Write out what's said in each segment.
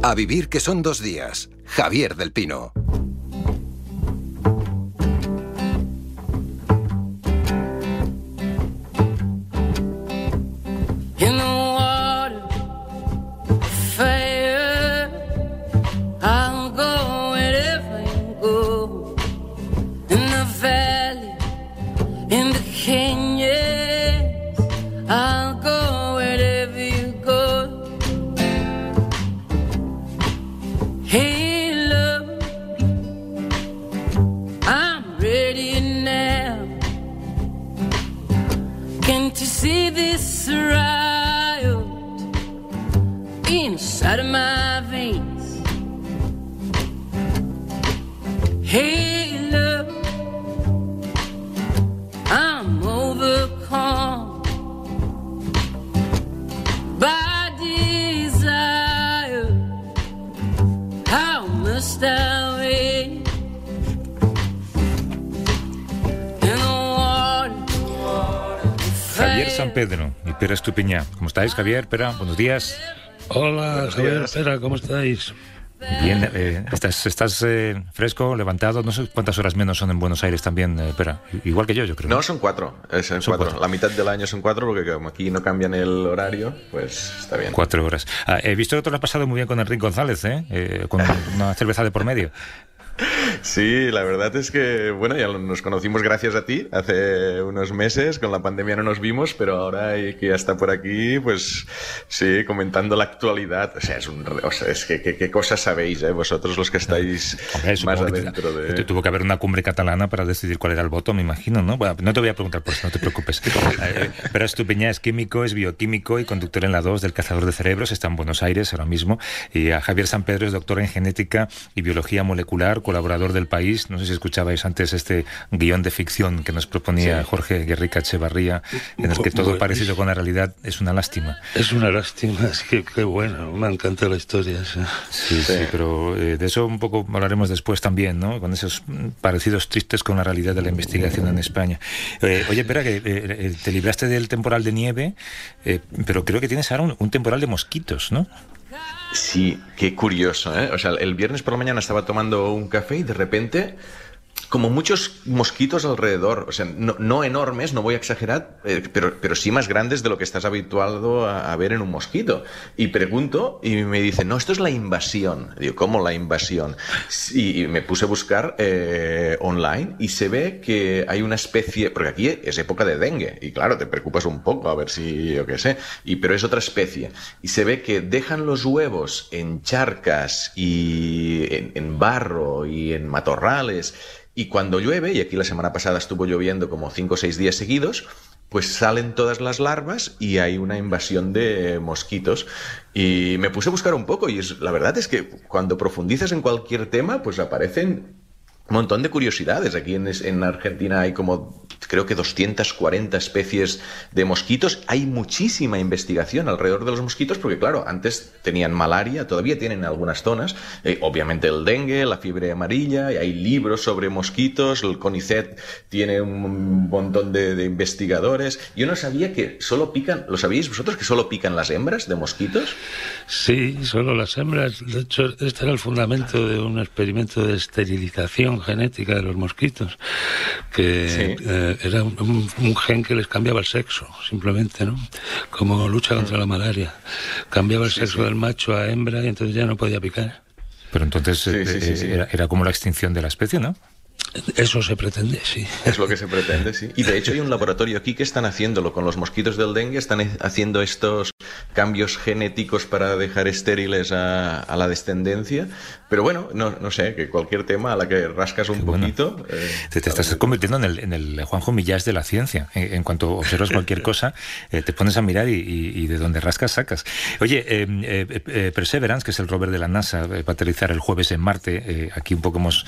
A vivir que son 2 días. Javier del Pino. Javier San Pedro y Pere Estupiñán. ¿Cómo estáis, Javier? Pere, buenos días. Hola, Javier, Pere, ¿cómo estáis? Bien, estás fresco, levantado. No sé cuántas horas menos son en Buenos Aires también, Pere. Igual que yo creo. No, son 4. Son 4. La mitad del año son 4 porque como aquí no cambian el horario, pues está bien. 4 horas. He visto que te lo has pasado muy bien con Enrique González, con una cerveza de por medio. Sí, la verdad es que, bueno, ya nos conocimos gracias a ti hace unos meses, con la pandemia no nos vimos, pero ahora que ya está por aquí, pues sí, comentando la actualidad. O sea, es que qué cosas sabéis, vosotros los que estáis más adentro de... Tuvo que haber una cumbre catalana para decidir cuál era el voto, me imagino, ¿no? Bueno, no te voy a preguntar por eso, no te preocupes. Pero Estupiñán es químico, es bioquímico y conductor en la 2 del Cazador de Cerebros, está en Buenos Aires ahora mismo, y a Javier San Pedro es doctor en genética y biología molecular, colaborador del País. No sé si escuchabais antes este guión de ficción que nos proponía Jorge Guerrica Echevarría, en el que todo parecido con la realidad es una lástima. Es una lástima, es que qué bueno, me encanta la historia. Sí, pero de eso un poco hablaremos después también, ¿no? Con esos parecidos tristes con la realidad de la investigación en España. Oye, espera, que te libraste del temporal de nieve, pero creo que tienes ahora un temporal de mosquitos, ¿no? Sí, qué curioso, ¿eh? O sea, el viernes por la mañana estaba tomando un café y de repente, como muchos mosquitos alrededor, o sea, no enormes, no voy a exagerar, pero sí más grandes de lo que estás habituado a ver en un mosquito. Y pregunto y me dicen, no, esto es la invasión. Digo, ¿cómo la invasión? Y me puse a buscar online y se ve que hay una especie, porque aquí es época de dengue, y claro, te preocupas un poco a ver si, yo qué sé, pero es otra especie. Y se ve que dejan los huevos en charcas y en barro y en matorrales. Y cuando llueve, y aquí la semana pasada estuvo lloviendo como 5 o 6 días seguidos, pues salen todas las larvas y hay una invasión de mosquitos. Y me puse a buscar un poco y la verdad es que cuando profundizas en cualquier tema, pues aparecen un montón de curiosidades. Aquí en Argentina hay como, creo que 240 especies de mosquitos. Hay muchísima investigación alrededor de los mosquitos porque, claro, antes tenían malaria, todavía tienen en algunas zonas. Obviamente el dengue, la fiebre amarilla, y hay libros sobre mosquitos. El CONICET tiene un montón de investigadores. Yo no sabía que solo pican, ¿lo sabíais vosotros, que solo pican las hembras de mosquitos? Sí, solo las hembras. De hecho, este era el fundamento de un experimento de esterilización genética de los mosquitos, que era un gen que les cambiaba el sexo, simplemente, ¿no? Como lucha contra la malaria. Cambiaba el sexo del macho a hembra y entonces ya no podía picar. Pero entonces era como la extinción de la especie, ¿no? Eso se pretende, sí. Es lo que se pretende, sí. Y de hecho hay un laboratorio aquí que están haciéndolo con los mosquitos del dengue, están haciendo estos cambios genéticos para dejar estériles a la descendencia. Pero bueno, no sé, que cualquier tema a la que rascas un poquito... Te estás convirtiendo en el Juanjo Millás de la ciencia. En cuanto observas cualquier cosa, te pones a mirar y de donde rascas, sacas. Oye, Perseverance, que es el rover de la NASA, va a aterrizar el jueves en Marte. Aquí un poco hemos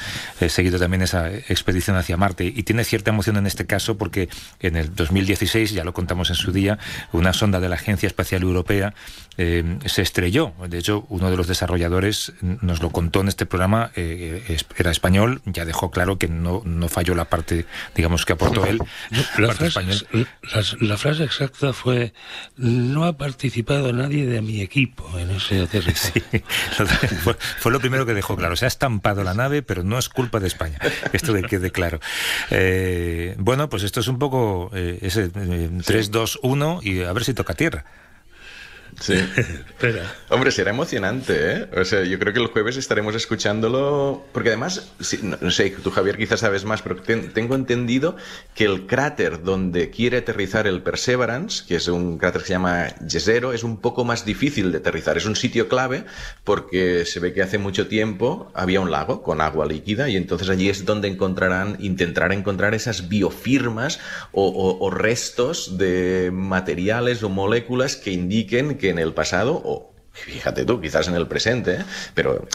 seguido también esa expedición hacia Marte, y tiene cierta emoción en este caso porque en el 2016, ya lo contamos en su día, una sonda de la Agencia Espacial Europea se estrelló. De hecho, uno de los desarrolladores nos lo contó en este programa, era español, ya dejó claro que no falló la parte, digamos, que aportó él. La frase exacta fue: no ha participado nadie de mi equipo en ese aterrizaje. Sí, fue lo primero que dejó claro. Se ha estampado la nave, pero no es culpa de España. Esto de quede claro. Bueno, pues esto es un poco ese 3, 2, 1 y a ver si toca tierra. Sí. Hombre, será emocionante, ¿eh? O sea, yo creo que el jueves estaremos escuchándolo, porque además, no sé, tú, Javier, quizás sabes más, pero tengo entendido que el cráter donde quiere aterrizar el Perseverance, que es un cráter que se llama Jezero, es un poco más difícil de aterrizar. Es un sitio clave porque se ve que hace mucho tiempo había un lago con agua líquida y entonces allí es donde intentarán encontrar esas biofirmas o restos de materiales o moléculas que indiquen que en el pasado, o fíjate tú, quizás en el presente, pero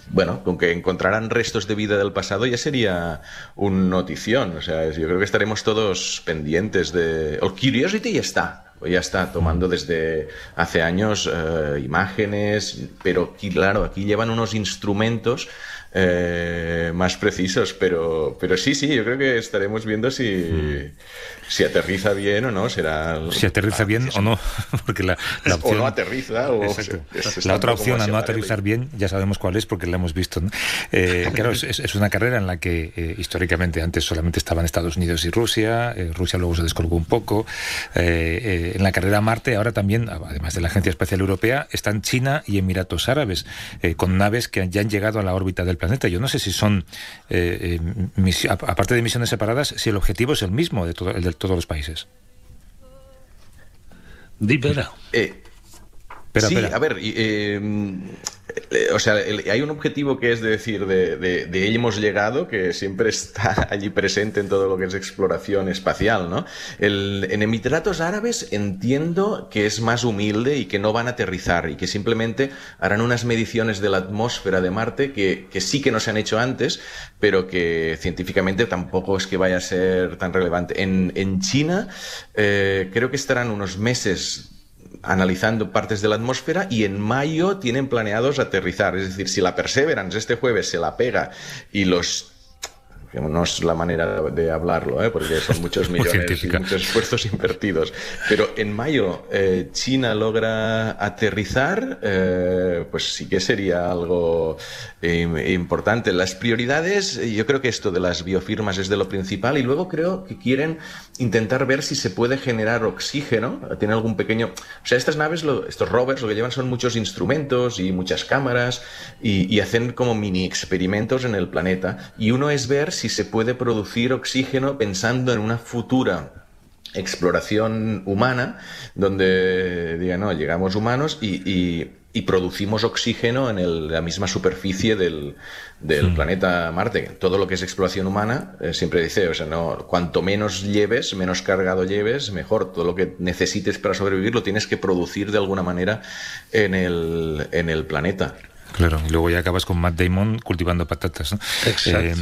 bueno, con que encontraran restos de vida del pasado ya sería un notición. O sea, yo creo que estaremos todos pendientes de... El Curiosity ya está tomando desde hace años imágenes, pero claro, aquí llevan unos instrumentos más precisos, pero sí, yo creo que estaremos viendo si aterriza bien o no. Si aterriza bien o no, porque la opción... O no aterriza, la otra opción a no aterrizar bien, ya sabemos cuál es porque la hemos visto, ¿no? Claro, es una carrera en la que históricamente antes solamente estaban Estados Unidos y Rusia. Rusia luego se descolgó un poco. En la carrera a Marte ahora también, además de la Agencia Espacial Europea, están China y Emiratos Árabes, con naves que ya han llegado a la órbita del planeta. Yo no sé si son, aparte de misiones separadas, si el objetivo es el mismo el de todos los países. Espera. Espera. A ver, o sea, hay un objetivo que es decir, de hemos llegado, que siempre está allí presente en todo lo que es exploración espacial, ¿no? En Emiratos Árabes entiendo que es más humilde y que no van a aterrizar y que simplemente harán unas mediciones de la atmósfera de Marte que sí que no se han hecho antes, pero que científicamente tampoco es que vaya a ser tan relevante. En China creo que estarán unos meses analizando partes de la atmósfera y en mayo tienen planeados aterrizar. Es decir, si la Perseverance este jueves se la pega y no es la manera de hablarlo, porque son muchos millones y muchos esfuerzos invertidos, pero en mayo China logra aterrizar, pues sí que sería algo importante. Las prioridades, yo creo que esto de las biofirmas es de lo principal, y luego creo que quieren intentar ver si se puede generar oxígeno. Tiene algún pequeño... O sea, estas naves, estos rovers, lo que llevan son muchos instrumentos y muchas cámaras y hacen como mini experimentos en el planeta, y uno es ver si se puede producir oxígeno pensando en una futura exploración humana donde digan, no, llegamos humanos y producimos oxígeno en la misma superficie del planeta Marte. Todo lo que es exploración humana siempre dice, o sea, no, cuanto menos lleves, menos cargado lleves, mejor. Todo lo que necesites para sobrevivir lo tienes que producir de alguna manera en el planeta. Claro, y luego ya acabas con Matt Damon cultivando patatas, ¿no? Exacto,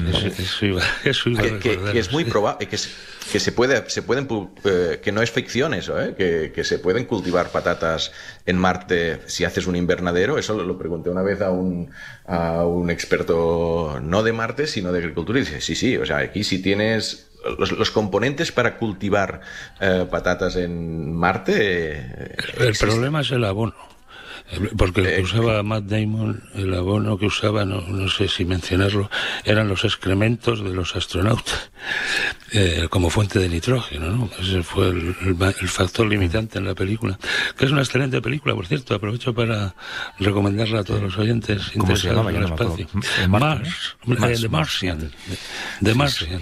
eso iba a recordar. Que es muy probable que se pueden que no es ficción eso, que se pueden cultivar patatas en Marte si haces un invernadero. Eso lo pregunté una vez a un experto no de Marte sino de agricultura, y dice sí, o sea, aquí si tienes los componentes para cultivar patatas en Marte. El problema es el abono. Porque lo que usaba Matt Damon, el abono que usaba, no sé si mencionarlo, eran los excrementos de los astronautas como fuente de nitrógeno, ¿no? Ese fue el factor limitante en la película, que es una excelente película, por cierto. Aprovecho para recomendarla a todos los oyentes interesados en el espacio. The Martian. The Martian.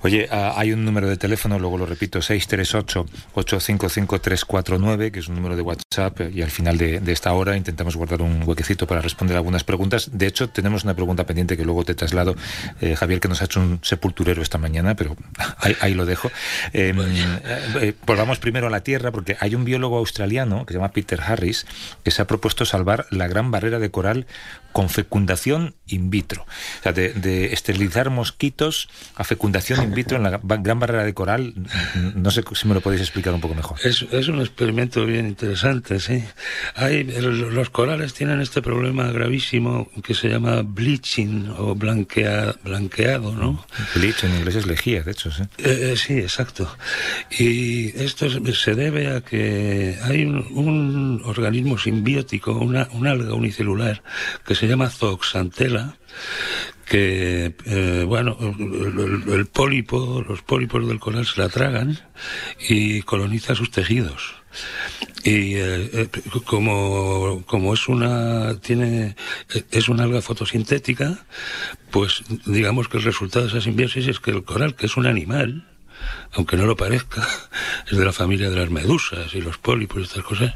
Oye, hay un número de teléfono, luego lo repito, 638-855-349, que es un número de WhatsApp, y al final de esta hora intentamos guardar un huequecito para responder algunas preguntas. De hecho, tenemos una pregunta pendiente que luego te traslado, Javier, que nos ha hecho un sepulturero esta mañana. mañana, pero ahí lo dejo. Volvamos primero a la Tierra, porque hay un biólogo australiano que se llama Peter Harris, que se ha propuesto salvar la gran barrera de coral con fecundación in vitro. O sea, de esterilizar mosquitos a fecundación in vitro en la gran barrera de coral. No sé si me lo podéis explicar un poco mejor. Es un experimento bien interesante, sí. Los corales tienen este problema gravísimo que se llama bleaching o blanqueado, ¿no? Bleach en inglés es lejía, de hecho, sí. Sí, exacto. Y esto se debe a que hay un organismo simbiótico, una alga unicelular, que se llama Zooxanthella, que, el pólipo, los pólipos del coral se la tragan y coloniza sus tejidos. Y como es una alga fotosintética, pues digamos que el resultado de esa simbiosis es que el coral, que es un animal, aunque no lo parezca, es de la familia de las medusas y los pólipos y estas cosas,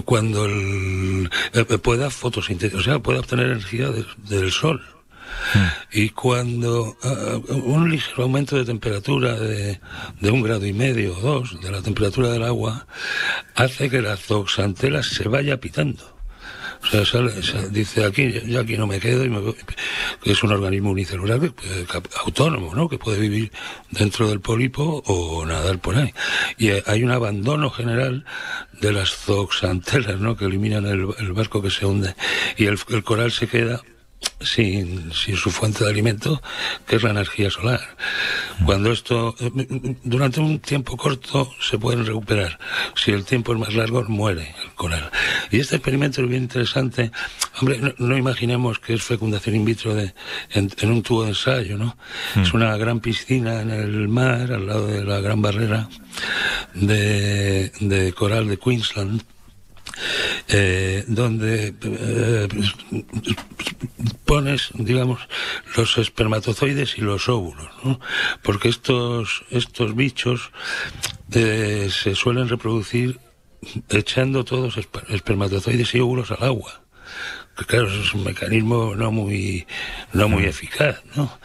cuando pueda fotosintetizar, o sea, pueda obtener energía del sol. Y cuando un ligero aumento de temperatura de 1,5 grados o 2 de la temperatura del agua hace que la zooxanthella se vaya pitando. O sea, dice yo aquí no me quedo, y me voy, que es un organismo unicelular autónomo, ¿no? Que puede vivir dentro del pólipo o nadar por ahí. Y hay un abandono general de las zooxanthelas, ¿no? Que eliminan el barco que se hunde, y el coral se queda sin su fuente de alimento, que es la energía solar. Cuando esto, durante un tiempo corto, se pueden recuperar. Si el tiempo es más largo, muere el coral. Y este experimento es bien interesante. Hombre, no imaginemos que es fecundación in vitro en un tubo de ensayo, ¿no? Es una gran piscina en el mar, al lado de la gran barrera de coral de Queensland, donde pones, digamos, los espermatozoides y los óvulos, ¿no? Porque estos bichos se suelen reproducir echando todos espermatozoides y óvulos al agua. Claro, eso es un mecanismo no muy eficaz, ¿no?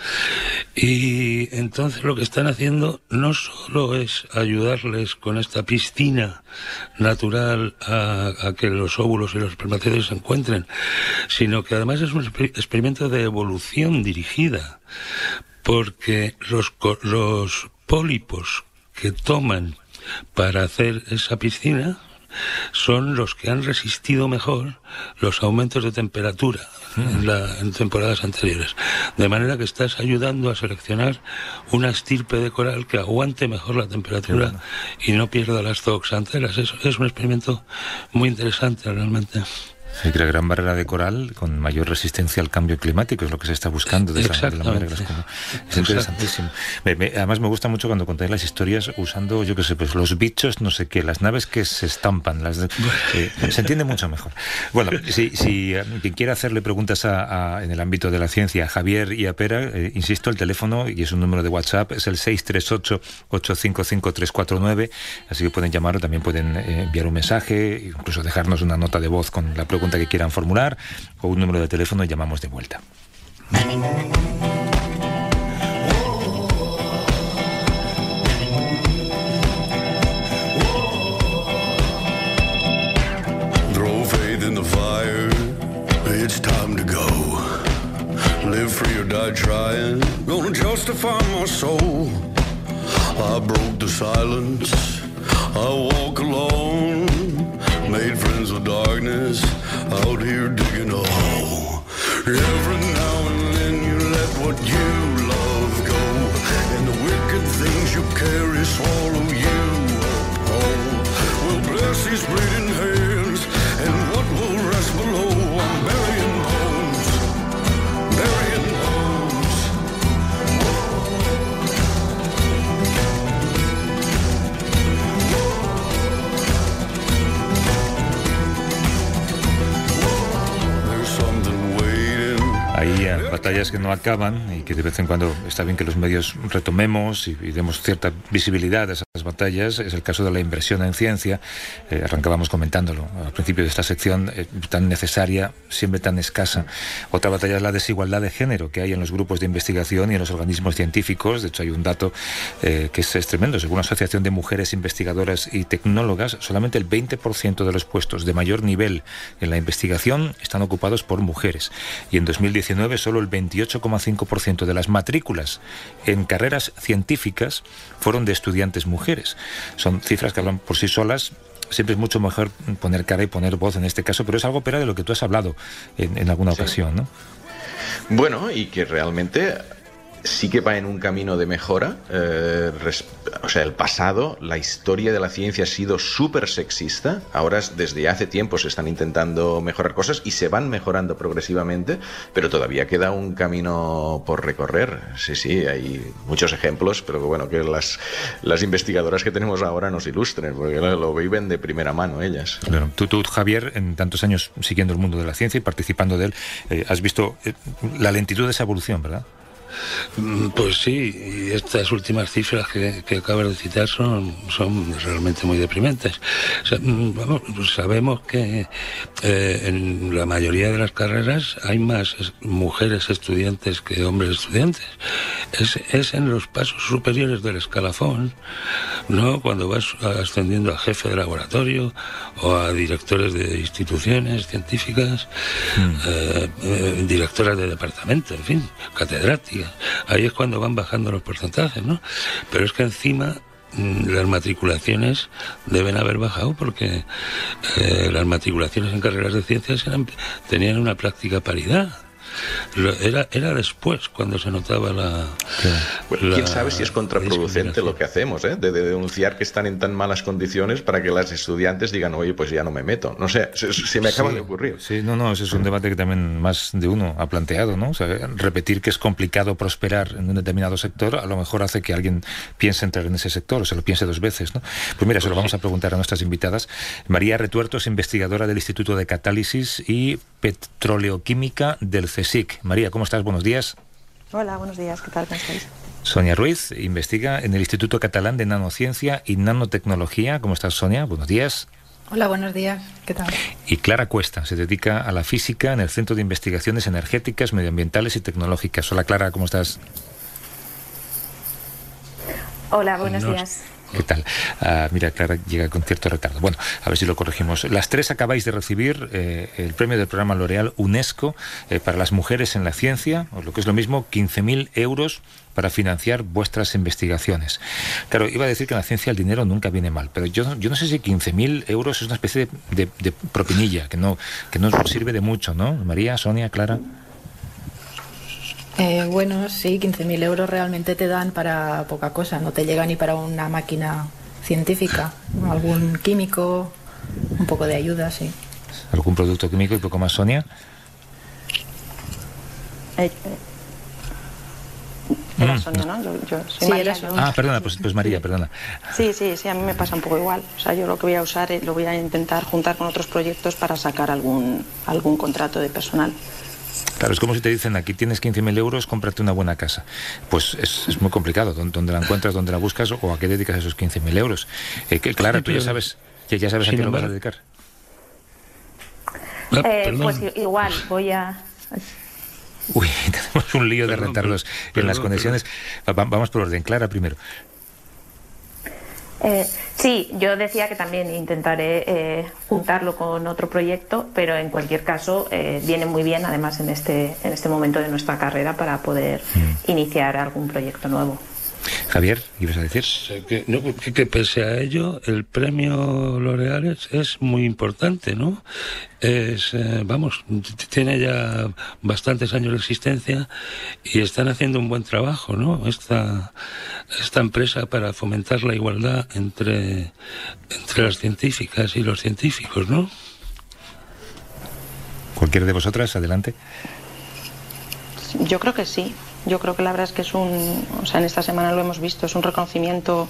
Y entonces lo que están haciendo no solo es ayudarles con esta piscina natural a que los óvulos y los espermatozoides se encuentren, sino que además es un experimento de evolución dirigida, porque los pólipos que toman para hacer esa piscina son los que han resistido mejor los aumentos de temperatura en temporadas anteriores. De manera que estás ayudando a seleccionar una estirpe de coral que aguante mejor la temperatura y no pierda las zooxanthelas. Es un experimento muy interesante realmente. Sí, que la gran barrera de coral con mayor resistencia al cambio climático es lo que se está buscando de la manera que es interesantísimo. Además me gusta mucho cuando contáis las historias usando, yo qué sé, pues los bichos, no sé qué, las naves que se estampan, se entiende mucho mejor. Bueno, si quien quiera hacerle preguntas en el ámbito de la ciencia a Javier y a Pera, insisto, el teléfono, y es un número de WhatsApp, es el 638-855-349, así que pueden llamar o también pueden enviar un mensaje, incluso dejarnos una nota de voz con la pregunta que quieran formular, o un número de teléfono, y llamamos de vuelta. Throw faith in the fire, it's time to go. Live free or die trying, gonna justify my soul. I broke the silence, I walk alone. Made friends with darkness, out here digging a hole. Every now and then you let what you love go, and the wicked things you carry swallow you up whole. Well, bless these bleeding hands, and what will rest below? I'm burying bones, burying bones. Ahí leía, batallas que no acaban y que de vez en cuando está bien que los medios retomemos y demos cierta visibilidad a esas batallas. Es el caso de la inversión en ciencia. Arrancábamos comentándolo al principio de esta sección, tan necesaria, siempre tan escasa. Otra batalla es la desigualdad de género que hay en los grupos de investigación y en los organismos científicos. De hecho, hay un dato que es tremendo. Según la Asociación de Mujeres Investigadoras y Tecnólogas, solamente el 20% de los puestos de mayor nivel en la investigación están ocupados por mujeres. Y en 2019 solo el 28,5% de las matrículas en carreras científicas fueron de estudiantes mujeres. Son cifras que hablan por sí solas. Siempre es mucho mejor poner cara y poner voz en este caso, pero es algo, Pera, de lo que tú has hablado en alguna ocasión, ¿no? Bueno, y que realmente sí que va en un camino de mejora. O sea, el pasado, la historia de la ciencia ha sido súper sexista. Ahora, desde hace tiempo se están intentando mejorar cosas y se van mejorando progresivamente, pero todavía queda un camino por recorrer. Sí, hay muchos ejemplos, pero bueno, que las investigadoras que tenemos ahora nos ilustren, porque lo viven de primera mano ellas. Claro. Tú, Javier, en tantos años siguiendo el mundo de la ciencia y participando de él, has visto la lentitud de esa evolución, ¿verdad? Pues sí, y estas últimas cifras que acabas de citar son realmente muy deprimentes. O sea, sabemos que en la mayoría de las carreras hay más mujeres estudiantes que hombres estudiantes. Es en los pasos superiores del escalafón, ¿no? Cuando vas ascendiendo a jefe de laboratorio o a directores de instituciones científicas, directoras de departamento, en fin, catedráticas. Ahí es cuando van bajando los porcentajes, ¿no? Pero es que encima las matriculaciones deben haber bajado porque las matriculaciones en carreras de ciencias tenían una práctica paridad. Era después cuando se notaba quién sabe si es contraproducente lo que hacemos, de denunciar que están en tan malas condiciones para que las estudiantes digan, oye, pues ya no me meto. No sé, se me acaba de ocurrir. Sí, ese es un debate que también más de uno ha planteado, ¿no? O sea, repetir que es complicado prosperar en un determinado sector a lo mejor hace que alguien piense entrar en ese sector o se lo piense dos veces, ¿no? Pues mira, se lo vamos a preguntar a nuestras invitadas. María Retuerto es investigadora del Instituto de Catálisis y Petroleoquímica del CSIC. María, ¿cómo estás? Buenos días. Hola, buenos días. ¿Qué tal? ¿Cómo estáis? Sonia Ruiz investiga en el Instituto Catalán de Nanociencia y Nanotecnología. ¿Cómo estás, Sonia? Buenos días. Hola, buenos días. ¿Qué tal? Y Clara Cuesta se dedica a la física en el Centro de Investigaciones Energéticas, Medioambientales y Tecnológicas. Hola, Clara, ¿cómo estás? Hola, buenos días. ¿Qué tal? Mira, Clara llega con cierto retardo. Bueno, a ver si lo corregimos. Las tres acabáis de recibir el premio del programa L'Oréal UNESCO para las mujeres en la ciencia, o lo que es lo mismo, 15.000 euros para financiar vuestras investigaciones. Claro, iba a decir que en la ciencia el dinero nunca viene mal, pero yo no sé si 15.000 euros es una especie de propinilla, que no sirve de mucho, ¿no? María, Sonia, Clara. Bueno, sí, 15.000 euros realmente te dan para poca cosa, no te llega ni para una máquina científica, algún químico, un poco de ayuda, sí. ¿Algún producto químico y poco más, Sonia? Era Sonia, ¿no? Yo soy María. Perdona, pues María, perdona. Sí, a mí me pasa un poco igual. O sea, yo lo que voy a usar, lo voy a intentar juntar con otros proyectos para sacar algún contrato de personal. Claro, es como si te dicen, aquí tienes 15.000 euros, cómprate una buena casa. Pues es muy complicado. ¿Dónde la encuentras, dónde la buscas o a qué dedicas esos 15.000 euros? Clara, tú ya sabes a qué lo vas a dedicar. Pues igual, voy a... Uy, tenemos un lío de retardos en las conexiones. Vamos por orden. Clara primero. Sí, yo decía que también intentaré juntarlo con otro proyecto, pero en cualquier caso viene muy bien, además en este momento de nuestra carrera, para poder iniciar algún proyecto nuevo. Javier, ¿qué ibas a decir? Que pese a ello, el premio L'Oréal es muy importante, ¿no? Tiene ya bastantes años de existencia y están haciendo un buen trabajo, ¿no? Esta empresa para fomentar la igualdad entre las científicas y los científicos, ¿no? ¿Cualquiera de vosotras? Adelante. Yo creo que sí. Yo creo que la verdad es que en esta semana lo hemos visto, es un reconocimiento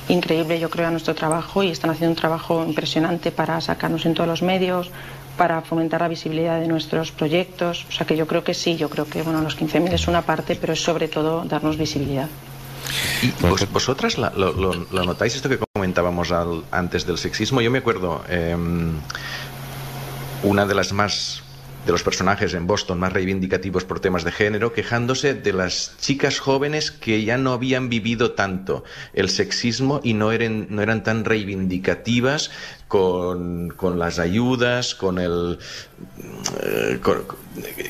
increíble, yo creo, a nuestro trabajo, y están haciendo un trabajo impresionante para sacarnos en todos los medios, para fomentar la visibilidad de nuestros proyectos. O sea que yo creo que sí, yo creo que los 15.000 es una parte, pero es sobre todo darnos visibilidad. ¿Y vosotras lo notáis esto que comentábamos antes del sexismo? Yo me acuerdo, una de los personajes en Boston más reivindicativos por temas de género, quejándose de las chicas jóvenes que ya no habían vivido tanto el sexismo y no eran tan reivindicativas con las ayudas,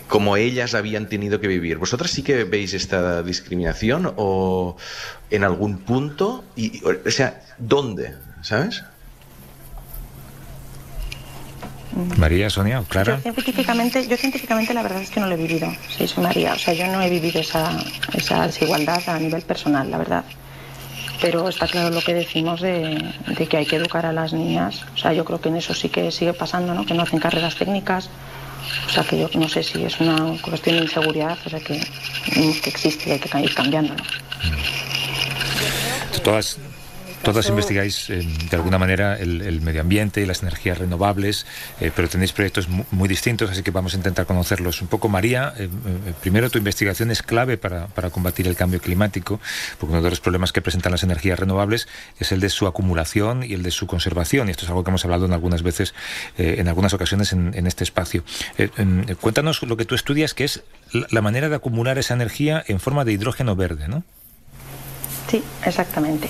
como ellas habían tenido que vivir. ¿Vosotras sí que veis esta discriminación o en algún punto? O sea, ¿dónde? ¿Sabes? María, Sonia, Clara. Yo científicamente la verdad es que no lo he vivido. Sí, soy María. O sea, yo no he vivido esa desigualdad a nivel personal, la verdad. Pero está claro lo que decimos de que hay que educar a las niñas. O sea, yo creo que en eso sí que sigue pasando, ¿no? Que no hacen carreras técnicas. O sea, que yo no sé si es una cuestión de inseguridad, o sea, que existe y hay que ir cambiándolo. Todas investigáis de alguna manera el medio ambiente y las energías renovables, pero tenéis proyectos muy distintos, así que vamos a intentar conocerlos un poco. María, primero, tu investigación es clave para combatir el cambio climático, porque uno de los problemas que presentan las energías renovables es el de su acumulación y el de su conservación, y esto es algo que hemos hablado en algunas ocasiones en este espacio. Cuéntanos lo que tú estudias, que es la manera de acumular esa energía en forma de hidrógeno verde, ¿no? Sí, exactamente.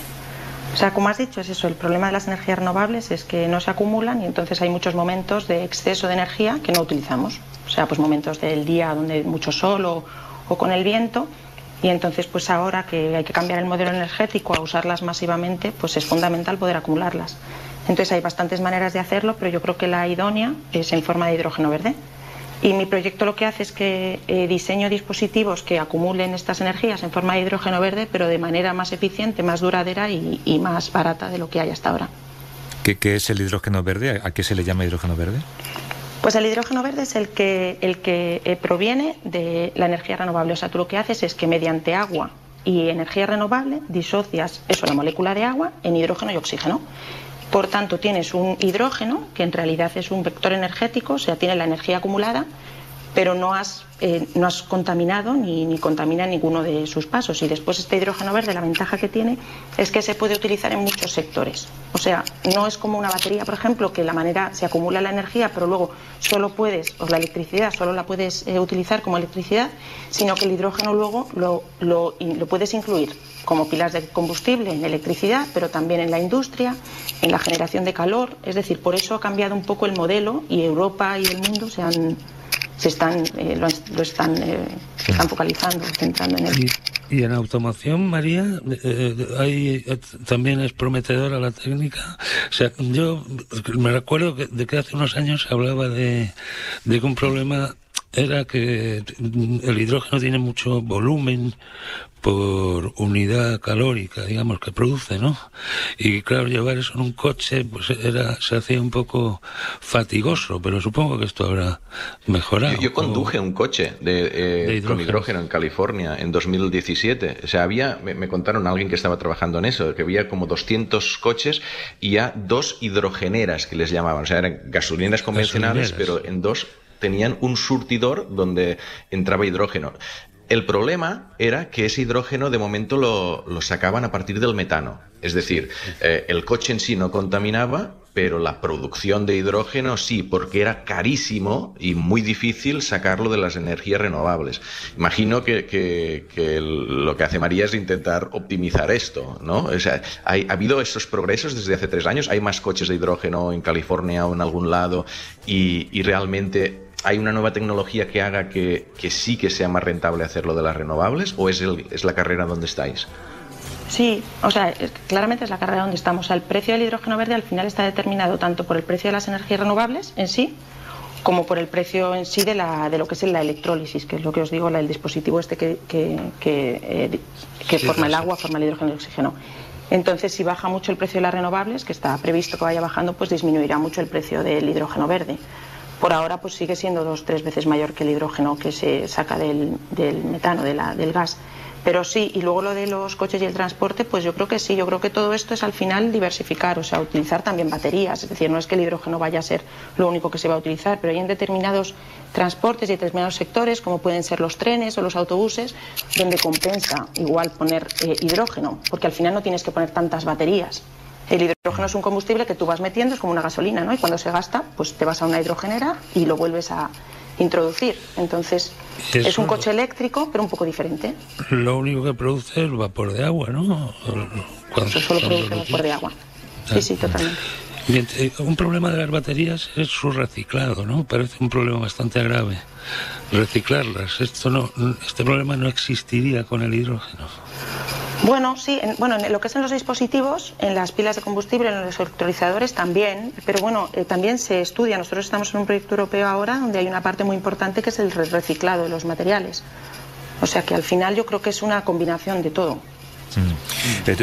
O sea, como has dicho, es eso, el problema de las energías renovables es que no se acumulan y entonces hay muchos momentos de exceso de energía que no utilizamos. O sea, pues momentos del día donde hay mucho sol o con el viento, y entonces pues ahora que hay que cambiar el modelo energético a usarlas masivamente, pues es fundamental poder acumularlas. Entonces hay bastantes maneras de hacerlo, pero yo creo que la idónea es en forma de hidrógeno verde. Y mi proyecto lo que hace es que diseño dispositivos que acumulen estas energías en forma de hidrógeno verde, pero de manera más eficiente, más duradera y más barata de lo que hay hasta ahora. ¿Qué es el hidrógeno verde? ¿A qué se le llama hidrógeno verde? Pues el hidrógeno verde es el que proviene de la energía renovable. O sea, tú lo que haces es que mediante agua y energía renovable disocias la molécula de agua en hidrógeno y oxígeno. Por tanto, tienes un hidrógeno que en realidad es un vector energético, o sea, tiene la energía acumulada, pero no has contaminado ni contamina ninguno de sus pasos. Y después este hidrógeno verde, la ventaja que tiene es que se puede utilizar en muchos sectores. O sea, no es como una batería, por ejemplo, que la manera se acumula la energía, pero luego la electricidad solo la puedes utilizar como electricidad, sino que el hidrógeno luego lo puedes incluir como pilas de combustible en electricidad, pero también en la industria, en la generación de calor. Es decir, por eso ha cambiado un poco el modelo y Europa y el mundo se están focalizando, centrando en él. Y en automoción, María, también es prometedora la técnica. O sea, yo me recuerdo de que hace unos años se hablaba de que un problema era que el hidrógeno tiene mucho volumen por unidad calórica, digamos, que produce, ¿no? Y claro, llevar eso en un coche pues se hacía un poco fatigoso, pero supongo que esto habrá mejorado. Yo conduje un coche con hidrógeno en California en 2017. O sea, me contaron a alguien que estaba trabajando en eso, que había como 200 coches y ya 2 hidrogeneras que les llamaban. O sea, eran gasolineras convencionales, pero en 2 tenían un surtidor donde entraba hidrógeno. El problema era que ese hidrógeno de momento lo sacaban a partir del metano. Es decir, el coche en sí no contaminaba, pero la producción de hidrógeno sí, porque era carísimo y muy difícil sacarlo de las energías renovables. Imagino que lo que hace María es intentar optimizar esto, ¿no? O sea, ha habido estos progresos desde hace 3 años. Hay más coches de hidrógeno en California o en algún lado y realmente ¿hay una nueva tecnología que haga que sí que sea más rentable hacerlo de las renovables o es la carrera donde estáis? Sí, o sea, claramente es la carrera donde estamos. O sea, el precio del hidrógeno verde al final está determinado tanto por el precio de las energías renovables en sí, como por el precio en sí de lo que es la electrólisis, que es lo que os digo, el dispositivo este que forma el agua, forma el hidrógeno y el oxígeno. Entonces, si baja mucho el precio de las renovables, que está previsto que vaya bajando, pues disminuirá mucho el precio del hidrógeno verde. por ahora pues sigue siendo 2 o 3 veces mayor que el hidrógeno que se saca del metano, del gas. Pero sí, y luego lo de los coches y el transporte, pues yo creo que sí, yo creo que todo esto es al final diversificar, o sea, utilizar también baterías, es decir, no es que el hidrógeno vaya a ser lo único que se va a utilizar, pero hay en determinados transportes y determinados sectores, como pueden ser los trenes o los autobuses, donde compensa igual poner hidrógeno, porque al final no tienes que poner tantas baterías. El hidrógeno es un combustible que tú vas metiendo, es como una gasolina, ¿no? Y cuando se gasta, pues te vas a una hidrogenera y lo vuelves a introducir. Entonces, eso, es un coche eléctrico, pero un poco diferente. Lo único que produce es vapor de agua, ¿no? Eso solo produce vapor de agua. Sí, sí, totalmente. Bien, un problema de las baterías es su reciclado, ¿no? Parece un problema bastante grave. Reciclarlas. Este problema no existiría con el hidrógeno. Bueno, sí, en lo que es en los dispositivos, en las pilas de combustible, en los electrolizadores también, pero bueno, también se estudia. Nosotros estamos en un proyecto europeo ahora donde hay una parte muy importante que es el reciclado de los materiales. O sea que al final yo creo que es una combinación de todo.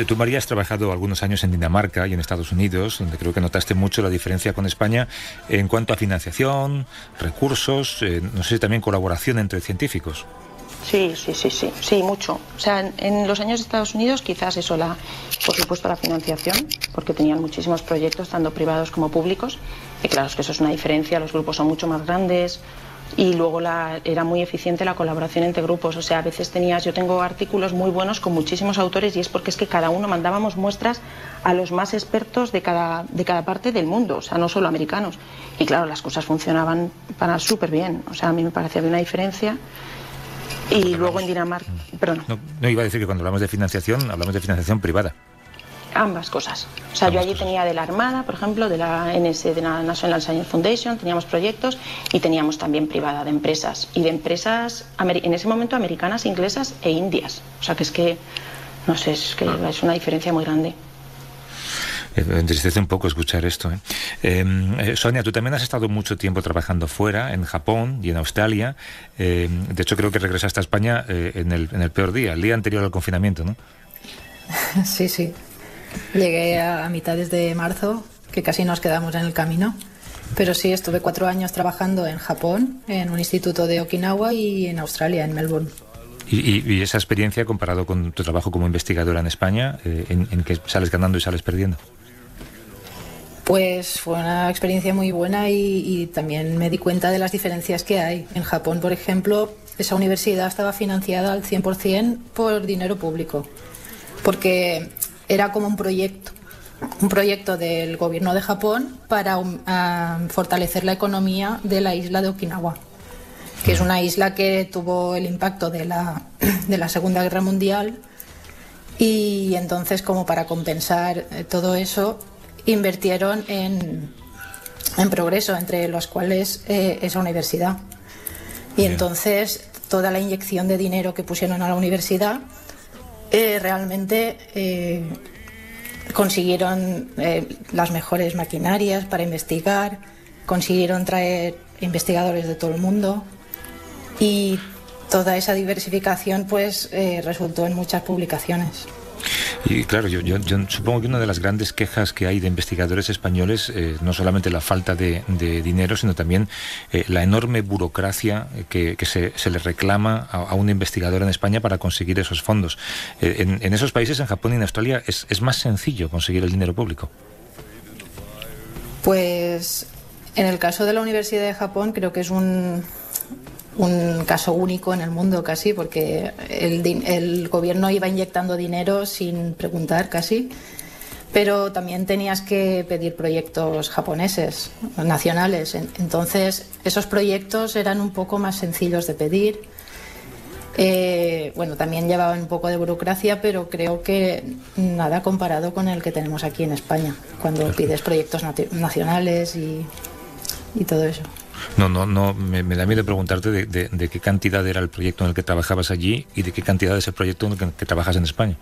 Tú, María, has trabajado algunos años en Dinamarca y en Estados Unidos, donde creo que notaste mucho la diferencia con España en cuanto a financiación, recursos, no sé, también colaboración entre científicos. Sí, mucho. O sea, en los años de Estados Unidos quizás eso, por supuesto la financiación, porque tenían muchísimos proyectos, tanto privados como públicos, y claro, es que eso es una diferencia, los grupos son mucho más grandes, y luego era muy eficiente la colaboración entre grupos, o sea, a veces yo tengo artículos muy buenos con muchísimos autores y es porque es que cada uno mandábamos muestras a los más expertos de cada parte del mundo, o sea, no solo americanos, y claro, las cosas funcionaban para súper bien, o sea, a mí me parecía que había una diferencia. Y luego en Dinamarca, perdón. No, iba a decir que cuando hablamos de financiación, hablamos de financiación privada. Ambas cosas. O sea, yo allí tenía de la Armada, por ejemplo, de la NS, de la National Science Foundation, teníamos proyectos y teníamos también privada de empresas. Y de empresas, en ese momento, americanas, inglesas e indias. O sea, que es que, no sé, es una diferencia muy grande. Me entristece un poco escuchar esto. Sonia, tú también has estado mucho tiempo trabajando fuera, en Japón y en Australia. De hecho, creo que regresaste a España en el peor día, el día anterior al confinamiento, ¿no? Sí. Llegué a mitades de marzo, que casi nos quedamos en el camino. Pero sí, estuve 4 años trabajando en Japón, en un instituto de Okinawa, y en Australia, en Melbourne. ¿Y esa experiencia, comparado con tu trabajo como investigadora en España, en que sales ganando y sales perdiendo? Pues fue una experiencia muy buena y también me di cuenta de las diferencias que hay. En Japón, por ejemplo, esa universidad estaba financiada al 100% por dinero público, porque era como un proyecto del gobierno de Japón para fortalecer la economía de la isla de Okinawa, que es una isla que tuvo el impacto de la Segunda Guerra Mundial, y entonces, como para compensar todo eso, invirtieron en progreso, entre los cuales esa universidad. Y entonces toda la inyección de dinero que pusieron a la universidad realmente consiguieron las mejores maquinarias para investigar, consiguieron traer investigadores de todo el mundo, y toda esa diversificación pues resultó en muchas publicaciones. Y claro, yo supongo que una de las grandes quejas que hay de investigadores españoles, no solamente la falta de dinero, sino también la enorme burocracia que se le reclama a un investigador en España para conseguir esos fondos. En esos países, en Japón y en Australia, es más sencillo conseguir el dinero público. Pues en el caso de la Universidad de Japón creo que es un caso único en el mundo casi, porque el gobierno iba inyectando dinero sin preguntar casi, pero también tenías que pedir proyectos japoneses, nacionales. Entonces esos proyectos eran un poco más sencillos de pedir. Bueno, también llevaban un poco de burocracia, pero creo que nada comparado con el que tenemos aquí en España, cuando pides proyectos nacionales y todo eso. No, me da miedo preguntarte de qué cantidad era el proyecto en el que trabajabas allí y de qué cantidad es el proyecto en el que trabajas en España.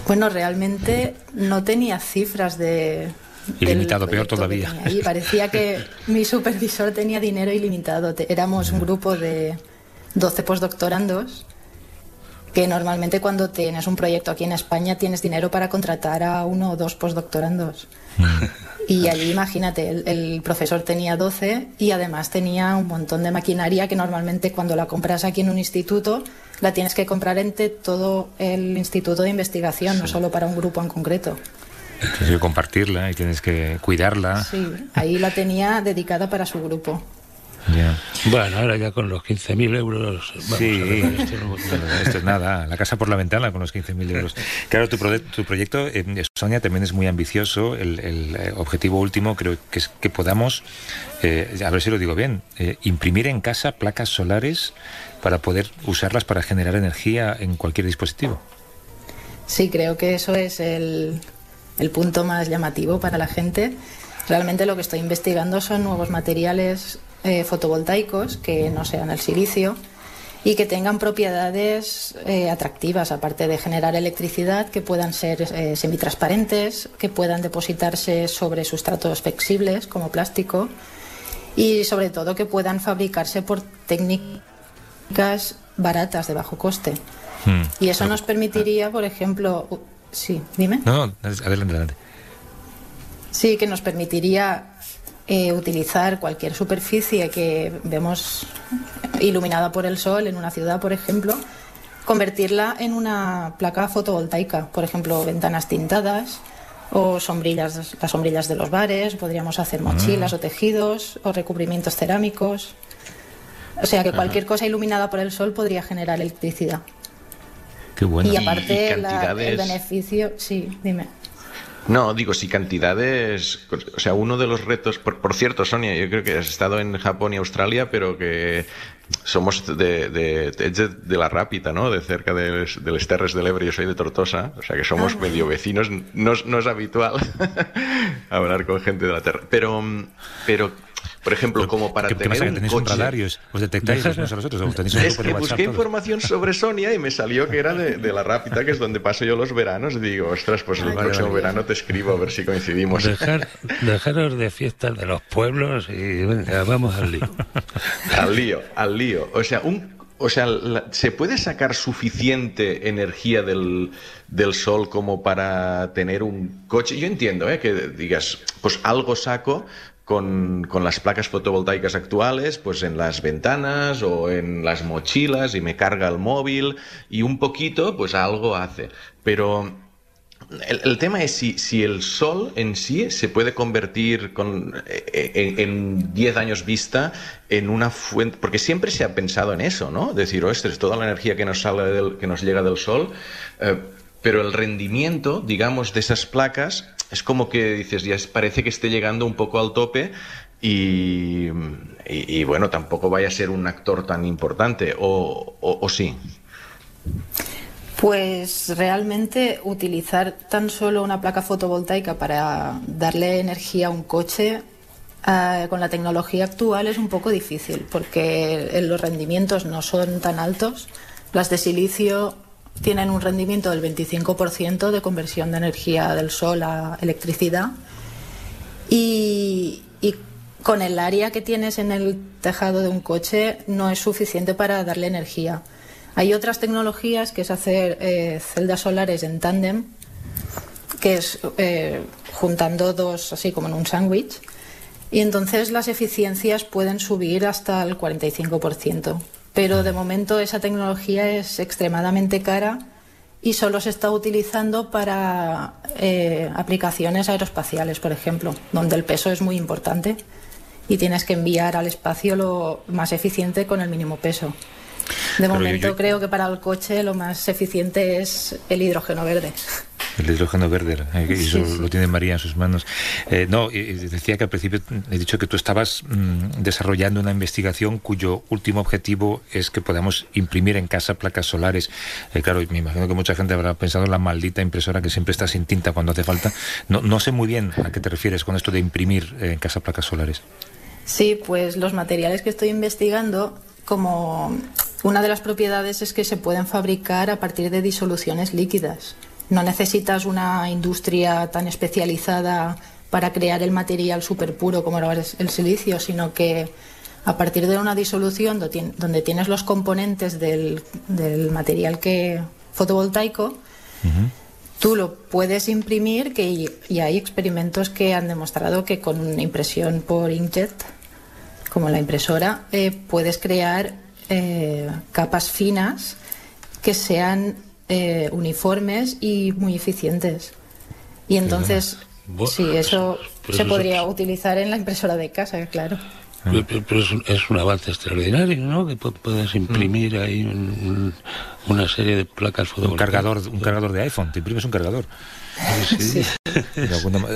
Bueno, realmente no tenía cifras de... Ilimitado, peor todavía. Y parecía que mi supervisor tenía dinero ilimitado. Éramos un grupo de 12 postdoctorandos que normalmente cuando tienes un proyecto aquí en España tienes dinero para contratar a 1 o 2 postdoctorandos. Y allí, imagínate, el profesor tenía 12 y además tenía un montón de maquinaria que normalmente cuando la compras aquí en un instituto la tienes que comprar entre todo el instituto de investigación, no solo para un grupo en concreto. Tienes que compartirla y tienes que cuidarla. Sí, ahí la tenía dedicada para su grupo. Yeah. Bueno, ahora ya con los 15.000 euros... Sí, esto es nada, la casa por la ventana con los 15.000 euros. Claro, tu proyecto, Sonia, también es muy ambicioso. El objetivo último creo que es que podamos, a ver si lo digo bien, imprimir en casa placas solares para poder usarlas para generar energía en cualquier dispositivo. Sí, creo que eso es el punto más llamativo para la gente. Realmente lo que estoy investigando son nuevos materiales fotovoltaicos que no sean el silicio y que tengan propiedades atractivas, aparte de generar electricidad, que puedan ser semitransparentes, que puedan depositarse sobre sustratos flexibles como plástico y sobre todo que puedan fabricarse por técnicas baratas de bajo coste. Y eso nos permitiría, por ejemplo... Sí, dime. No, adelante. Sí, que nos permitiría utilizar cualquier superficie que vemos iluminada por el sol en una ciudad, por ejemplo, convertirla en una placa fotovoltaica, por ejemplo, ventanas tintadas o sombrillas, las sombrillas de los bares, podríamos hacer mochilas o tejidos o recubrimientos cerámicos. O sea que cualquier cosa iluminada por el sol podría generar electricidad. Qué bueno. Y aparte el beneficio... Sí, dime. No, digo, si cantidades... O sea, uno de los retos... Por cierto, Sonia, yo creo que has estado en Japón y Australia, pero que somos de la Rápita, ¿no? De cerca de les Terres de l'Ebre. Yo soy de Tortosa, o sea que somos medio vecinos. No es habitual hablar con gente de la Tierra. Pero por ejemplo, como para tener pasa, un ¿tenéis coche... un radar y os detectáis los unos a los otros? ¿O tenéis un Es grupo de que WhatsApp busqué todos? información sobre Sonia y me salió que era de la Rápita, que es donde paso yo los veranos. Y digo, ostras, pues el próximo verano te escribo a ver si coincidimos. Dejaros de fiestas de los pueblos y venga, vamos al lío. Al lío. O sea, ¿se puede sacar suficiente energía del sol como para tener un coche? Yo entiendo, que digas, pues algo saco con las placas fotovoltaicas actuales, pues en las ventanas o en las mochilas y me carga el móvil y un poquito, pues algo hace. Pero el tema es si el sol en sí se puede convertir en 10 años vista en una fuente, porque siempre se ha pensado en eso, ¿no? Decir, ostras, toda la energía que nos llega del sol, pero el rendimiento, digamos, de esas placas es como que dices, ya parece que esté llegando un poco al tope y bueno, tampoco vaya a ser un actor tan importante, o sí. Pues realmente utilizar tan solo una placa fotovoltaica para darle energía a un coche con la tecnología actual es un poco difícil porque los rendimientos no son tan altos. Las de silicio tienen un rendimiento del 25% de conversión de energía del sol a electricidad y con el área que tienes en el tejado de un coche no es suficiente para darle energía. Hay otras tecnologías que es hacer celdas solares en tándem, que es juntando dos así como en un sándwich, y entonces las eficiencias pueden subir hasta el 45%. Pero de momento esa tecnología es extremadamente cara y solo se está utilizando para aplicaciones aeroespaciales, por ejemplo, donde el peso es muy importante y tienes que enviar al espacio lo más eficiente con el mínimo peso. De momento creo que para el coche lo más eficiente es el hidrógeno verde. El hidrógeno verde, y eso sí. Lo tiene María en sus manos. No, y decía que al principio he dicho que tú estabas desarrollando una investigación cuyo último objetivo es que podamos imprimir en casa placas solares. Claro, me imagino que mucha gente habrá pensado en la maldita impresora que siempre está sin tinta cuando hace falta. No sé muy bien a qué te refieres con esto de imprimir en casa placas solares. Sí, pues los materiales que estoy investigando, como una de las propiedades es que se pueden fabricar a partir de disoluciones líquidas. No necesitas una industria tan especializada para crear el material súper puro como era el silicio, sino que A partir de una disolución donde tienes los componentes del material fotovoltaico, tú lo puedes imprimir, y hay experimentos que han demostrado que con impresión por inkjet, como la impresora, puedes crear capas finas que sean uniformes y muy eficientes. Y entonces, sí, eso se podría utilizar en la impresora de casa, claro. Pero es un avance extraordinario, ¿no? Que puedes imprimir ahí una serie de placas fotovoltaicas. Un cargador de iPhone, te imprimes un cargador. Sí.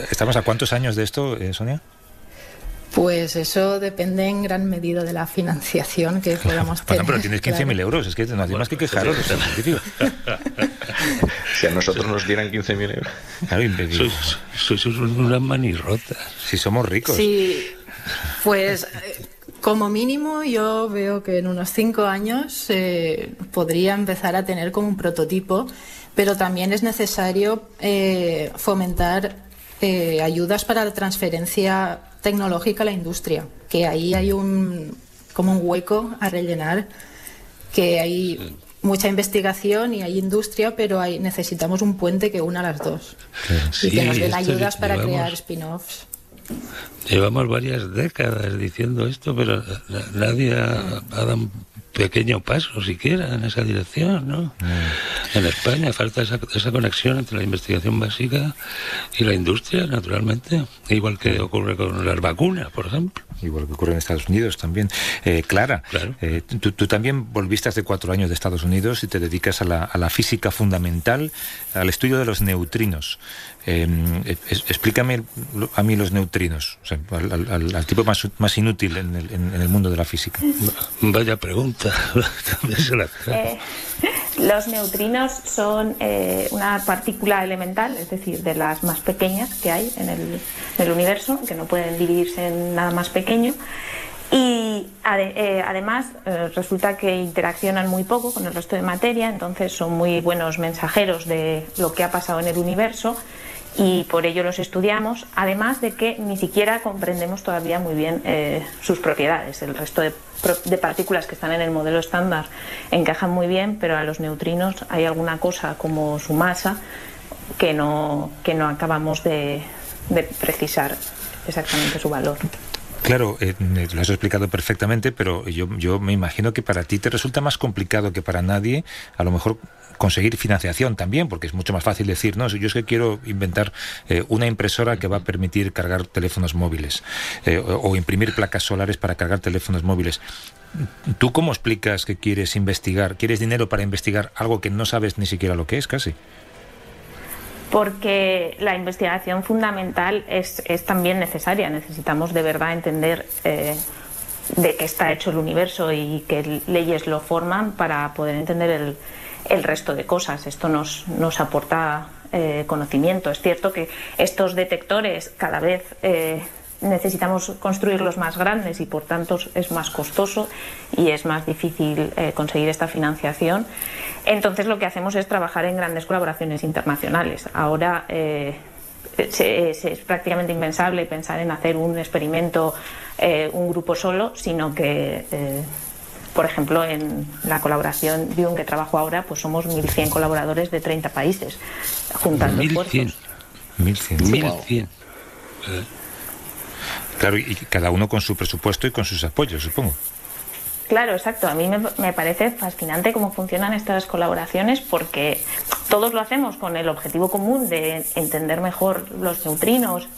¿Estamos a cuántos años de esto, Sonia? Pues eso depende en gran medida de la financiación que podamos tener. Bueno, pero tienes 15.000 euros, es que no hay más que quejaros. Si a nosotros nos dieran 15.000 euros. Claro, sois una manirrota. Si somos ricos. Sí, pues como mínimo yo veo que en unos 5 años podría empezar a tener como un prototipo, pero también es necesario fomentar ayudas para la transferencia tecnológica a la industria, que ahí hay como un hueco a rellenar, que hay mucha investigación y hay industria, pero necesitamos un puente que una las dos, y que nos den ayudas para crear spin-offs. Llevamos varias décadas diciendo esto, pero nadie ha dado un pequeño paso siquiera en esa dirección, ¿no? En España falta esa conexión entre la investigación básica y la industria, naturalmente, igual que ocurre con las vacunas, por ejemplo. Igual que ocurre en Estados Unidos también. Clara, claro. Tú también volviste hace 4 años de Estados Unidos y te dedicas a la física fundamental, al estudio de los neutrinos. Explícame a mí los neutrinos, o sea, al tipo más inútil en el mundo de la física. Vaya pregunta. Los neutrinos son una partícula elemental, es decir, de las más pequeñas que hay en el universo, que no pueden dividirse en nada más pequeño. Y además resulta que interaccionan muy poco con el resto de materia, entonces son muy buenos mensajeros de lo que ha pasado en el universo, y por ello los estudiamos, además de que ni siquiera comprendemos todavía muy bien sus propiedades. El resto de partículas que están en el modelo estándar encajan muy bien, pero a los neutrinos hay alguna cosa como su masa que no acabamos de precisar exactamente su valor. Claro, lo has explicado perfectamente, pero yo me imagino que para ti te resulta más complicado que para nadie, a lo mejor, conseguir financiación también, porque es mucho más fácil decir, no, yo es que quiero inventar una impresora que va a permitir cargar teléfonos móviles, o imprimir placas solares para cargar teléfonos móviles. ¿Tú cómo explicas que quieres investigar? ¿Quieres dinero para investigar algo que no sabes ni siquiera lo que es, casi? Porque la investigación fundamental es también necesaria. Necesitamos de verdad entender de qué está hecho el universo y qué leyes lo forman para poder entender el resto de cosas. Esto nos aporta conocimiento. Es cierto que estos detectores cada vez necesitamos construirlos más grandes y por tanto es más costoso y es más difícil conseguir esta financiación. Entonces lo que hacemos es trabajar en grandes colaboraciones internacionales. Ahora es prácticamente impensable pensar en hacer un experimento un grupo solo, sino que por ejemplo en la colaboración BIUN que trabajo ahora, pues somos 1.100 colaboradores de 30 países juntando esfuerzos. 1.100. Claro, y cada uno con su presupuesto y con sus apoyos, supongo. Claro, exacto. A mí me parece fascinante cómo funcionan estas colaboraciones, porque todos lo hacemos con el objetivo común de entender mejor los neutrinos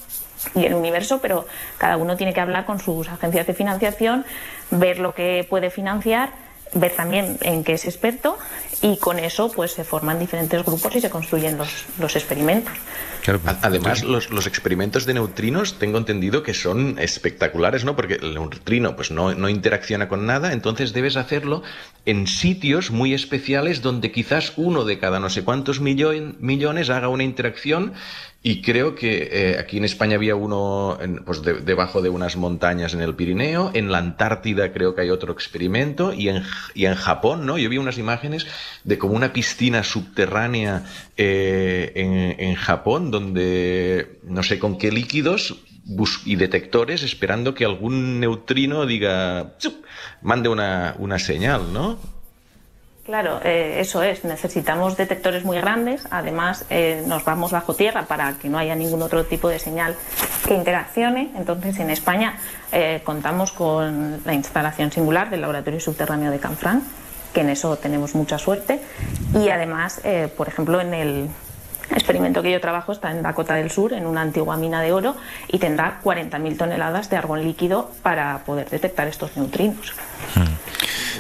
y el universo, pero cada uno tiene que hablar con sus agencias de financiación, ver lo que puede financiar, ver también en qué es experto, y con eso pues se forman diferentes grupos y se construyen los experimentos. Claro, además, los experimentos de neutrinos tengo entendido que son espectaculares, ¿no? Porque el neutrino pues no interacciona con nada, entonces debes hacerlo en sitios muy especiales donde quizás uno de cada no sé cuántos millones haga una interacción. Y creo que aquí en España había uno pues debajo de unas montañas en el Pirineo. En la Antártida creo que hay otro experimento. Y en Japón, ¿no? Yo vi unas imágenes de como una piscina subterránea en Japón, donde no sé con qué líquidos y detectores esperando que algún neutrino diga, mande una señal, ¿no? Claro, eso es. Necesitamos detectores muy grandes. Además, nos vamos bajo tierra para que no haya ningún otro tipo de señal que interaccione. Entonces, en España contamos con la instalación singular del Laboratorio Subterráneo de Canfranc, que en eso tenemos mucha suerte. Y además, por ejemplo, en el experimento que yo trabajo está en Dakota del Sur, en una antigua mina de oro, y tendrá 40.000 toneladas de argón líquido para poder detectar estos neutrinos.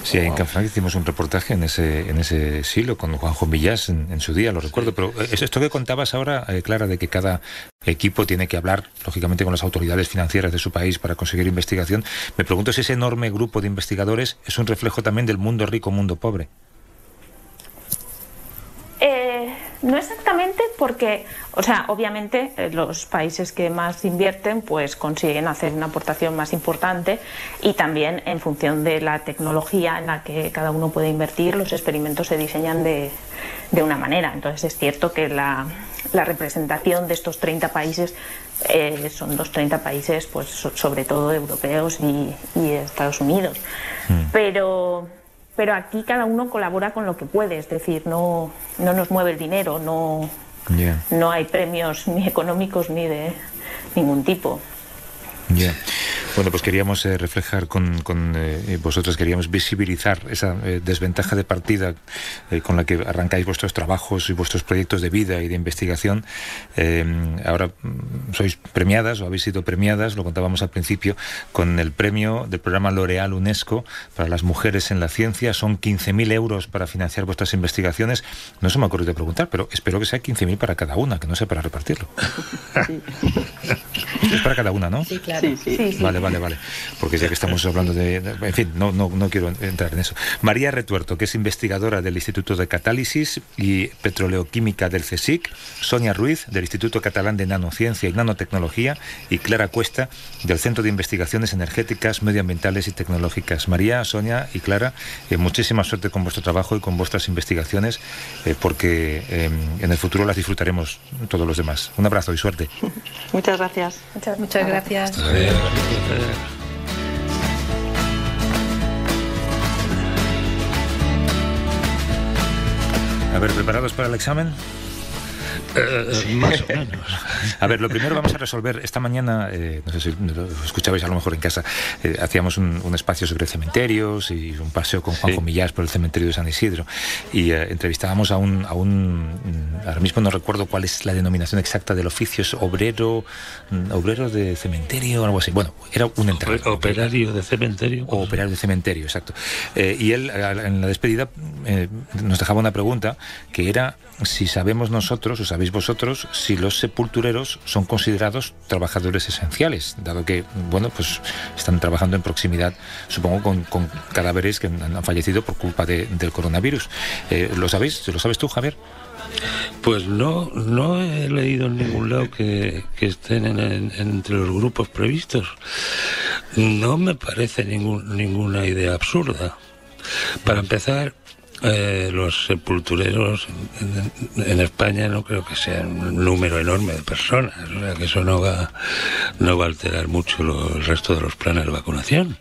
Sí, en Canfranc hicimos un reportaje en ese silo con Juanjo Millás en su día, lo recuerdo. Pero esto que contabas ahora, Clara, de que cada equipo tiene que hablar, lógicamente, con las autoridades financieras de su país para conseguir investigación, me pregunto si ese enorme grupo de investigadores es un reflejo también del mundo rico, mundo pobre. No exactamente, porque, o sea, obviamente los países que más invierten pues consiguen hacer una aportación más importante, y también en función de la tecnología en la que cada uno puede invertir, los experimentos se diseñan de una manera. Entonces es cierto que la representación de estos 30 países son los 30 países, pues sobre todo europeos y Estados Unidos. Pero aquí cada uno colabora con lo que puede, es decir, no nos mueve el dinero, no hay premios ni económicos ni de ningún tipo. Bueno, pues queríamos reflejar con vosotros, queríamos visibilizar esa desventaja de partida con la que arrancáis vuestros trabajos y vuestros proyectos de vida y de investigación. Ahora sois premiadas, o habéis sido premiadas, lo contábamos al principio, con el premio del programa L'Oréal UNESCO para las mujeres en la ciencia. Son 15.000 euros para financiar vuestras investigaciones. No se me ocurrió de preguntar, pero espero que sea 15.000 para cada una, que no sea para repartirlo. Sí. Es para cada una, ¿no? Sí, claro. Sí. Vale. Porque ya que estamos hablando en fin, no quiero entrar en eso. María Retuerto, que es investigadora del Instituto de Catálisis y Petroleoquímica del CSIC, Sonia Ruiz, del Instituto Catalán de Nanociencia y Nanotecnología, y Clara Cuesta, del Centro de Investigaciones Energéticas, Medioambientales y Tecnológicas. María, Sonia y Clara, muchísima suerte con vuestro trabajo y con vuestras investigaciones, porque en el futuro las disfrutaremos todos los demás. Un abrazo y suerte. Muchas gracias. Muchas gracias. A ver, ¿preparados para el examen? Más o menos. A ver, lo primero vamos a resolver. Esta mañana, no sé si lo escuchabais a lo mejor en casa, hacíamos un espacio sobre cementerios y un paseo con Juanjo Millás por el cementerio de San Isidro, y entrevistábamos a un ahora mismo no recuerdo cuál es la denominación exacta del oficio, es obrero de cementerio o algo así. Bueno, era un enterrador. Operario de cementerio. O operario de cementerio, exacto. Y él, en la despedida, nos dejaba una pregunta que era si sabemos nosotros, o sabéis vosotros, si los sepultureros son considerados trabajadores esenciales, dado que, bueno, pues están trabajando en proximidad, supongo, con cadáveres que han fallecido por culpa del coronavirus. ¿Lo sabéis? ¿Lo sabes tú, Javier? Pues no he leído en ningún lado que estén entre los grupos previstos. No me parece ninguna idea absurda. Para empezar, los sepultureros en España no creo que sea un número enorme de personas, o sea que eso no va a alterar mucho el resto de los planes de vacunación.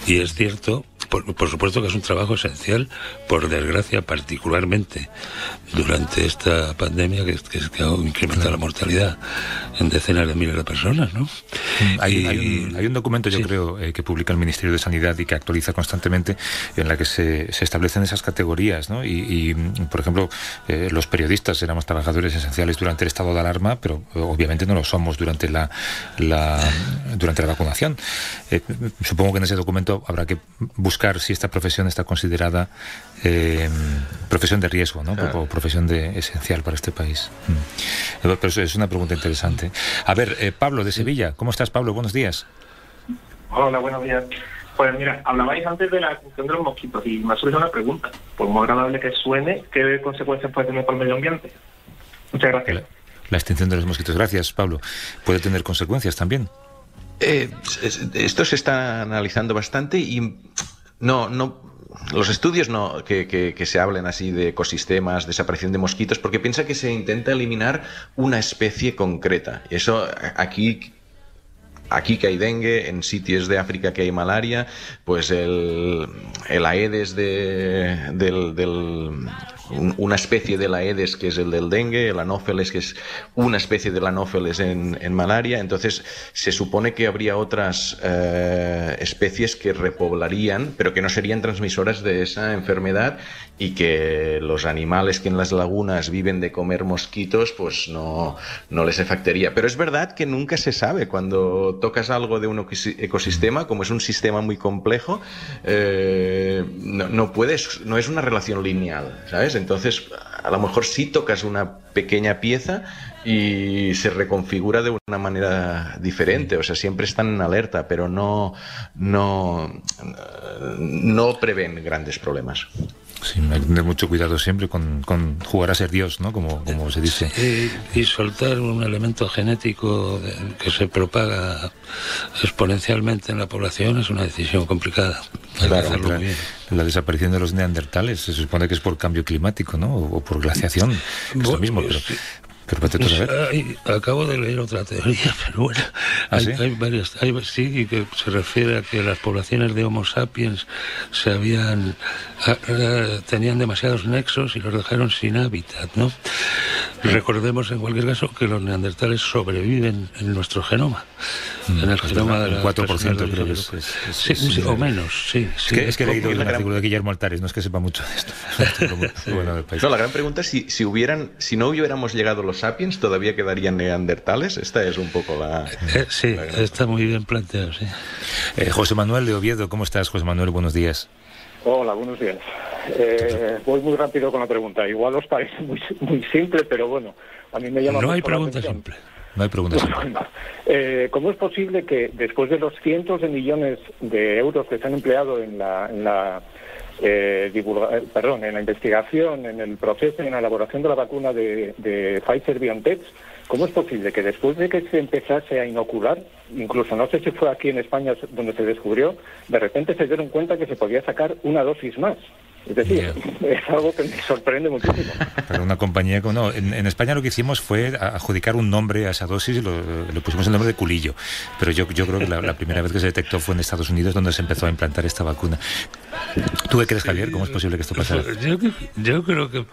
Y es cierto, por supuesto que es un trabajo esencial, por desgracia, particularmente durante esta pandemia que ha incrementado la mortalidad en decenas de miles de personas, ¿no? Hay un documento, yo creo, que publica el Ministerio de Sanidad y que actualiza constantemente, en la que se establecen esas categorías, ¿no? Y por ejemplo, los periodistas éramos trabajadores esenciales durante el estado de alarma, pero obviamente no lo somos durante la vacunación. Supongo que en ese documento habrá que buscar si esta profesión está considerada profesión de riesgo, ¿no? O profesión esencial para este país. Pero es una pregunta interesante. A ver, Pablo de Sevilla, ¿cómo estás, Pablo? Buenos días. Hola, buenos días. Pues mira, hablabais antes de la extinción de los mosquitos y me ha surgido una pregunta. Por muy agradable que suene, ¿qué consecuencias puede tener para el medio ambiente? Muchas gracias. La extinción de los mosquitos. Gracias, Pablo. ¿Puede tener consecuencias también? Esto se está analizando bastante y los estudios que se hablen así de ecosistemas, desaparición de mosquitos, porque piensa que se intenta eliminar una especie concreta. Y eso aquí aquí que hay dengue, en sitios de África que hay malaria, pues el Aedes una especie del Aedes que es el del dengue, el Anófeles que es una especie del Anófeles en malaria. Entonces se supone que habría otras especies que repoblarían, pero que no serían transmisoras de esa enfermedad, y que los animales que en las lagunas viven de comer mosquitos pues no les afectaría. Pero es verdad que nunca se sabe cuando tocas algo de un ecosistema, como es un sistema muy complejo, no es una relación lineal, ¿sabes? Entonces a lo mejor sí tocas una pequeña pieza y se reconfigura de una manera diferente. O sea, siempre están en alerta, pero no prevén grandes problemas. Sí, hay que tener mucho cuidado siempre con jugar a ser Dios, ¿no? Como se dice. Y soltar un elemento genético que se propaga exponencialmente en la población es una decisión complicada. Claro, la desaparición de los neandertales se supone que es por cambio climático, ¿no? O por glaciación. Es lo mismo, pero... Acabo de leer otra teoría, pero bueno, hay varias. Sí, que se refiere a que las poblaciones de Homo sapiens tenían demasiados nexos y los dejaron sin hábitat, ¿no? Recordemos en cualquier caso que los neandertales sobreviven en nuestro genoma, en el genoma de la 4% creo que es sí, o menos, sí. Es que he leído un artículo de Guillermo Altares, no es que sepa mucho de esto. No, la gran pregunta es si no hubiéramos llegado los sapiens, ¿todavía quedarían neandertales? Esta es un poco la... sí, está muy bien planteado, sí. José Manuel de Oviedo, ¿cómo estás, José Manuel? Buenos días. Hola, buenos días. Voy muy rápido con la pregunta. Igual os parece muy simple, pero bueno, a mí me llama mucho la atención. No hay pregunta simple. ¿Cómo es posible que después de los cientos de millones de euros que se han empleado en la investigación, en el proceso y en la elaboración de la vacuna de Pfizer-BioNTech, ¿cómo es posible que después de que se empezase a inocular, incluso no sé si fue aquí en España donde se descubrió, de repente se dieron cuenta que se podía sacar una dosis más? Es decir, es algo que me sorprende muchísimo. Para una compañía en España lo que hicimos fue adjudicar un nombre a esa dosis y le pusimos el nombre de culillo. Pero yo creo que la primera vez que se detectó fue en Estados Unidos, donde se empezó a implantar esta vacuna. ¿Tú qué crees, Javier? ¿Cómo es posible que esto pasara? Yo creo que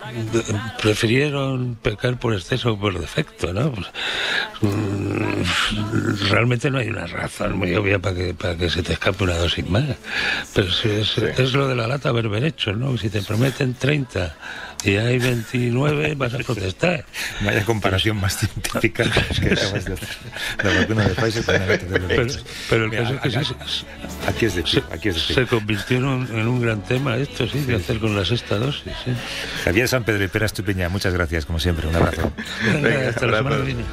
prefirieron pecar por exceso o por defecto, ¿no? Pues, realmente no hay una razón muy obvia para que se te escape una dosis más. Pero es lo de la lata haber hecho, ¿no? Si te prometen 30 y hay 29, vas a protestar. Vaya comparación más científica que la vacuna de Pfizer con la de pero el caso es que aquí es decir, se convirtió en un gran tema esto, sí, de hacer con la sexta dosis, sí. Javier San Pedro y Pera Estupiñán, muchas gracias, como siempre, un abrazo. Venga, hasta la semana que viene.